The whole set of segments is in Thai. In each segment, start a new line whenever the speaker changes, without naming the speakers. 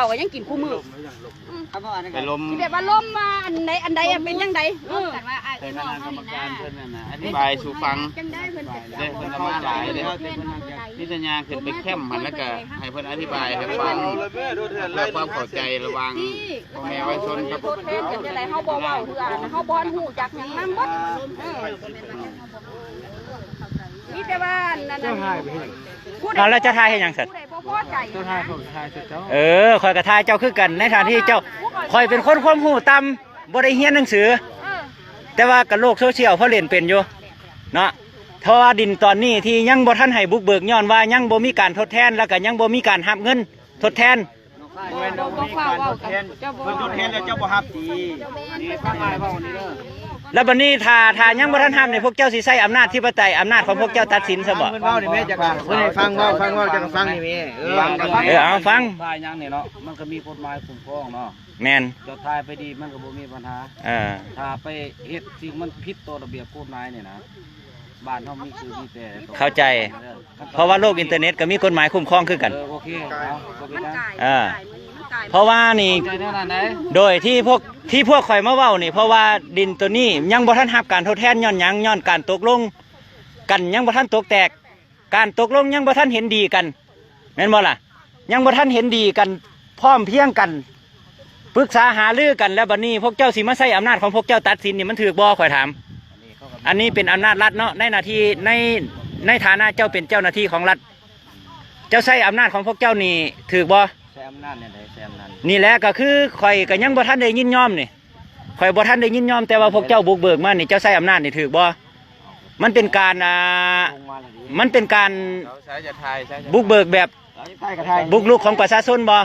เขาก็ยังกินคู่มือ
ไปลม
แบบว่าล้มมาอันใดเป็นยังไงแต่ว่า
แต่คณะกรรมการเพิ่นนั่นน่ะอธิบายสู่ฟังได้เพิ่นมาหลายเด้พิจารณาขึ้นไปเข้มมันแล้วก็ให้เพิ่นอธิบายให้ฟังเพื่อความเข้าใจระหว่างพ่อแม่ไว้ชนกับ
โทษแทนจังได๋เฮาบ่เว้าเถื่อเฮาบ่ฮู้จักหยังนำบ่นี่แต่ว่านั่น
แล้วจะทายให้ยังสัตว์คอยกระทายเจ้าคือกันในทางที่เจ้าคอยเป็นคนความหูต่ำบ่ได้เรียนหนังสือแต่ว่ากับโลกโซเชียลเขาเล่นเป็นอยู่เนาะเพราะว่าดินตอนนี้ที่ยังบ่ทันให้บุกเบิกย้อนว่ายังบ่มีการทดแทนแล้วก็ยังบ่มีการหับเงินทดแทน
เพิ่นทดแทนแล้วเจ้าบ่ฮับดีนี่ฟังง่ายเว้านี่เด้อ
แล้วบัดนี้ถ้ายังบ่ทันห้ามเนี่ยพวกเจ้าสิใช้อำนาจธิปไตยอำนาจของพวกเจ้าตัดสินซะบ่
เพิ่นเว้านี่แม่จักเพิ่นให้ฟังเว้าจักฟังนี่แม่
เอาฟัง
ทายยังนี่เนาะมันก็มีกฎหมายคุ้มครองเนาะ
แม่น
เจ้าทายไปดีมันก็บ่มีปัญหาถ้าไปเฮ็ดสิ่งมันผิดต่อระเบียบกฎหมายนี่นะบ้านเฮามีคือมีแต่
เข้าใจเพราะว่าโลกอินเทอร์เน็ตก็มีกฎหมายคุ้มครองคือกัน
โอเค
เพราะว่านี่โดยที่พวกข่อยมาเว้านี่เพราะว่าดินตัวนี้ยังบ่ทันรับการทดแทนย้อนการตกลงกันยังบ่ทันตกแตกการตกลงยังบ่ทันเห็นดีกันแม่นบ่ล่ะยังบ่ทันเห็นดีกันพร้อมเพียงกันปรึกษาหารือกันแล้วบัดนี้พวกเจ้าสิมาใช้อำนาจของพวกเจ้าตัดสินนี่มันถูกบ่ข่อยถามอันนี้เป็นอำนาจรัฐเนาะในหน้าที่ในฐานะเจ้าเป็นเจ้าหน้าที่ของรัฐเจ้าใช้อำนาจของพวกเจ้านี่ถูกบ่
ใช้อำนาจเนี่ยใช้อำนาจ
นี่แหละก็คือข่อยก็ยังบ่ทันได้ยินยอมนี่ข่อยบ่ทันได้ยินยอมแต่ว่าพวกเจ้าบุกเบิกมานี่เจ้าใช้อำนาจนี่ถูกบ่มันเป็นการบุกเบิกแบบบุกรุกของประชาชนบ่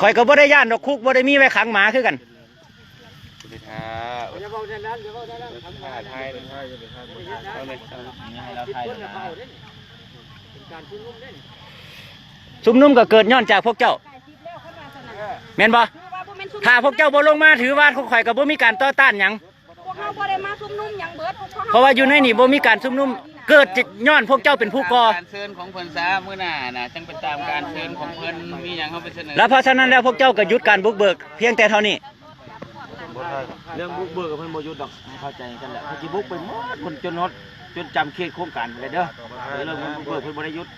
ข่อยก็บ่ได้ย่านดอกคุกบ่ได้มีไว้ขังหมาคือกันชุมนุมก็เกิดย้อนจากพวกเจ้าแม่นบ่ถ้าพวกเจ้าบ่ลงมาถือว่าพวกข่อยก็บ่มีการต่อต้านหยังเพราะว่าอยู่ในนี่บ่มีการชุมนุมเกิดย้อนพวกเจ้าเป็นผู้ก่อ
การเชิญของเพิ่นซะมื้อหน้าน่ะจังเป็นตามการเชิญของเพิ่นมีหยังเฮาไปเสนอ
แล้วเพราะฉะนั้นแล้วพวกเจ้าก็หยุดการบุกเบิกเพียงแต่เท่านี้
เรื่องบุกเบิกกับเพิ่นบ่หยุดดอกเข้าใจกันแหละเขาสิบุกไปหมดคนจนจำเขตโครงการเลยเด้อเรื่องบุกเบิกเพิ่นบ่ได้หยุด